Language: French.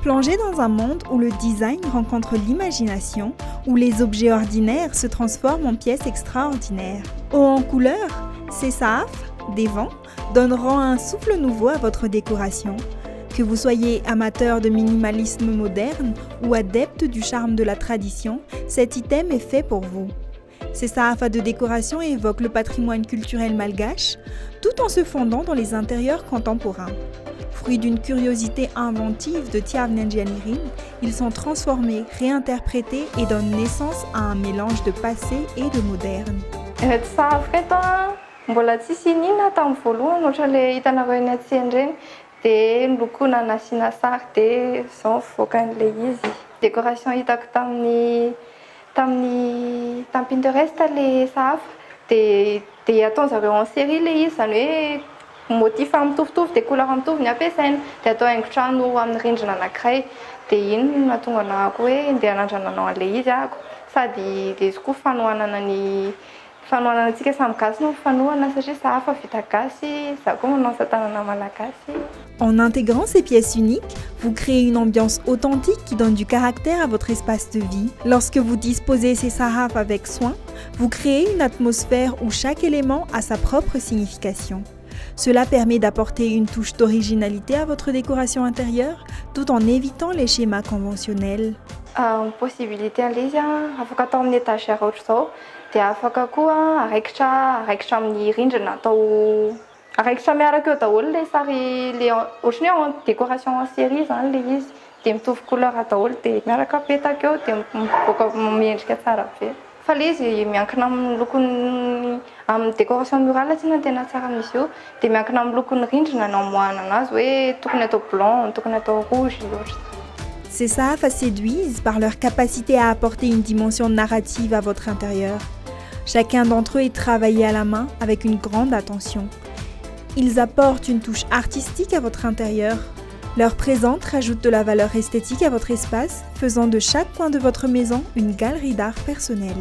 Plongez dans un monde où le design rencontre l'imagination, où les objets ordinaires se transforment en pièces extraordinaires. Haut en couleurs, ces saafs, des vents, donneront un souffle nouveau à votre décoration. Que vous soyez amateur de minimalisme moderne ou adepte du charme de la tradition, cet item est fait pour vous. Ces saafs de décoration évoquent le patrimoine culturel malgache, tout en se fondant dans les intérieurs contemporains. Fruit d'une curiosité inventive de Tiav Nandjanirin, ils sont transformés, réinterprétés et donnent naissance à un mélange de passé et de moderne. Mbola tsisy ninona tamin'ny voalohany ohatra le hitanareo eny an-tsena ireny dia nolokoina nasiana sary dia izao mivoaka an'ilay izy. Décoration hitako tamin'ny Pinterest le sahafa dia ataon'zareo en série le izy, zany hoe motif mitovitovy dia couleur mitovy ny ampiasaina dia atao haingon-trano amin'ny rindrina anankiray dia iny no nahatonga anahako hoe andeha hanandrananao an'ilay izy ahako sady dia izy koa fanohanana antsika samy gasy no fanohana satria sahafa vita gasy, za koa manao asa tanana malagasy. En intégrant ces pièces uniques, vous créez une ambiance authentique qui donne du caractère à votre espace de vie. Lorsque vous disposez ces saafs avec soin, vous créez une atmosphère où chaque élément a sa propre signification. Cela permet d'apporter une touche d'originalité à votre décoration intérieure, tout en évitant les schémas conventionnels. Possibilité ilay izy afaka atao amin'ny étagère ohatra izao dia afaka koa araikitra amin'ny rindrina atao araikitra miaraka eo daholo ilay sary le ohatran'ny hoe décoration en série zany ilay izy dia mitovy couleur daholo dia miaraka apetaka eo dia mivoaka miendrika tsara be. Fa ilay izy miankina amin'ny lokony amin'ny décoration murale tsy tena tsara misy io dia miankina amin'ny lokony rindrina no amoahana anazy hoe tokony atao blanc, tokony atao rouge ohatra. Ces saafs séduisent par leur capacité à apporter une dimension narrative à votre intérieur. Chacun d'entre eux est travaillé à la main avec une grande attention. Ils apportent une touche artistique à votre intérieur. Leur présence rajoute de la valeur esthétique à votre espace, faisant de chaque coin de votre maison une galerie d'art personnelle.